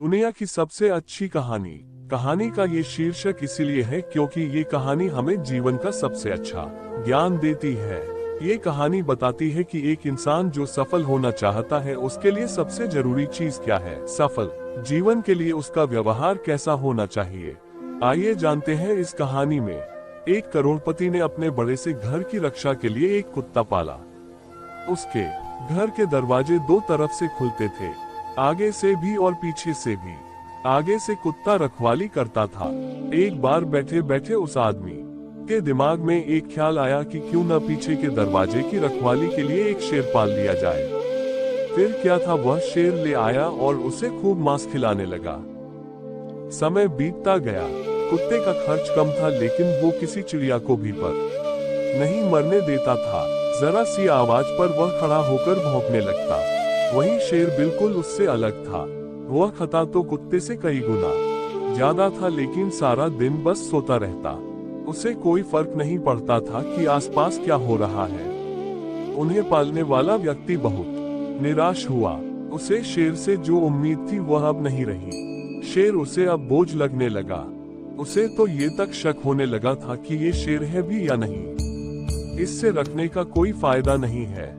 दुनिया की सबसे अच्छी कहानी। कहानी का ये शीर्षक इसीलिए है क्योंकि ये कहानी हमें जीवन का सबसे अच्छा ज्ञान देती है। ये कहानी बताती है कि एक इंसान जो सफल होना चाहता है उसके लिए सबसे जरूरी चीज क्या है। सफल जीवन के लिए उसका व्यवहार कैसा होना चाहिए, आइए जानते हैं इस कहानी में। एक करोड़पति ने अपने बड़े से घर की रक्षा के लिए एक कुत्ता पाला। उसके घर के दरवाजे दो तरफ से खुलते थे, आगे से भी और पीछे से भी। आगे से कुत्ता रखवाली करता था। एक बार बैठे बैठे उस आदमी के दिमाग में एक ख्याल आया कि क्यों न पीछे के दरवाजे की रखवाली के लिए एक शेर पाल लिया जाए। फिर क्या था, वह शेर ले आया और उसे खूब मांस खिलाने लगा। समय बीतता गया। कुत्ते का खर्च कम था, लेकिन वो किसी चिड़िया को भी पर नहीं मरने देता था। जरा सी आवाज पर वह खड़ा होकर भौंकने लगता। वहीं शेर बिल्कुल उससे अलग था। वह खाता तो कुत्ते से कई गुना ज्यादा था, लेकिन सारा दिन बस सोता रहता। उसे कोई फर्क नहीं पड़ता था कि आसपास क्या हो रहा है। उन्हें पालने वाला व्यक्ति बहुत निराश हुआ। उसे शेर से जो उम्मीद थी वह अब नहीं रही। शेर उसे अब बोझ लगने लगा। उसे तो ये तक शक होने लगा था कि ये शेर है भी या नहीं। इससे रखने का कोई फायदा नहीं है।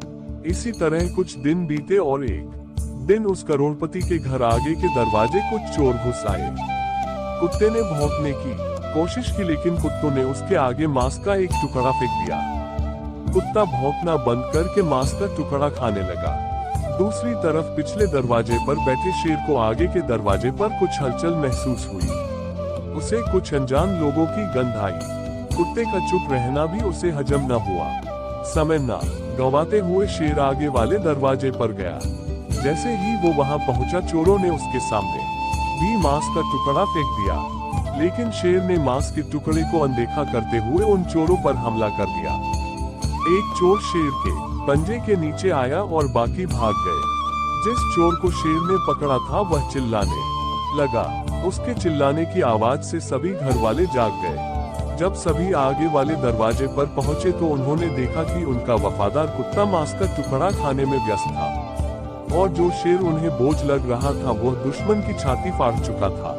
इसी तरह कुछ दिन बीते और एक दिन उस करोड़पति के घर आगे के दरवाजे कुछ चोर घुस आए। कुत्ते ने भौंकने की कोशिश की, लेकिन कुत्तों ने उसके आगे मांस का एक टुकड़ा फेंक दिया। कुत्ता भौंकना बंद करके मांस का टुकड़ा खाने लगा। दूसरी तरफ पिछले दरवाजे पर बैठे शेर को आगे के दरवाजे पर कुछ हलचल महसूस हुई। उसे कुछ अनजान लोगों की गंध आई। कुत्ते का चुप रहना भी उसे हजम न हुआ। समय न गंवाते हुए शेर आगे वाले दरवाजे पर गया। जैसे ही वो वहां पहुंचा, चोरों ने उसके सामने भी मांस का टुकड़ा फेंक दिया, लेकिन शेर ने मांस के टुकड़े को अनदेखा करते हुए उन चोरों पर हमला कर दिया। एक चोर शेर के पंजे के नीचे आया और बाकी भाग गए। जिस चोर को शेर ने पकड़ा था वह चिल्लाने लगा। उसके चिल्लाने की आवाज से सभी घर वाले जाग गए। जब सभी आगे वाले दरवाजे पर पहुंचे तो उन्होंने देखा कि उनका वफादार कुत्ता मांस का टुकड़ा खाने में व्यस्त था, और जो शेर उन्हें बोझ लग रहा था वह दुश्मन की छाती फाड़ चुका था।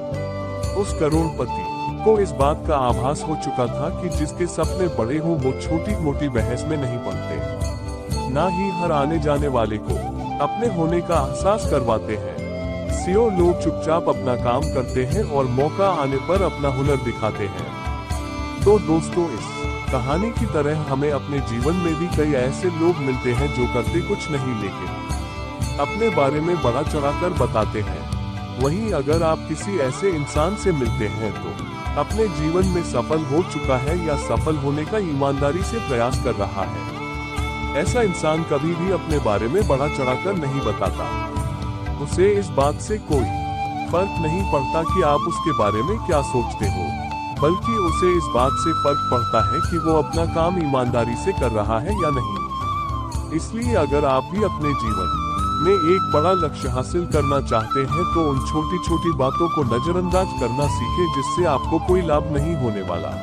उस करोड़पति को इस बात का आभास हो चुका था कि जिसके सपने बड़े हों वो छोटी मोटी बहस में नहीं पड़ते, ना ही हर आने जाने वाले को अपने होने का एहसास करवाते हैं। लोग चुपचाप अपना काम करते हैं और मौका आने पर अपना हुनर दिखाते हैं। तो दोस्तों, इस कहानी की तरह हमें अपने जीवन में भी कई ऐसे लोग मिलते हैं जो करते कुछ नहीं लेकिन अपने बारे में बड़ा चढ़ाकर बताते हैं। वहीं अगर आप किसी ऐसे इंसान से मिलते हैं तो अपने जीवन में सफल हो चुका है या सफल होने का ईमानदारी से प्रयास कर रहा है। ऐसा इंसान कभी भी अपने बारे में बड़ा चढ़ाकर नहीं बताता। उसे इस बात से कोई फर्क नहीं पड़ता कि आप उसके बारे में क्या सोचते हो, बल्कि उसे इस बात से फर्क पड़ता है कि वो अपना काम ईमानदारी से कर रहा है या नहीं। इसलिए अगर आप भी अपने जीवन में एक बड़ा लक्ष्य हासिल करना चाहते हैं तो उन छोटी छोटी बातों को नजरअंदाज करना सीखें, जिससे आपको कोई लाभ नहीं होने वाला।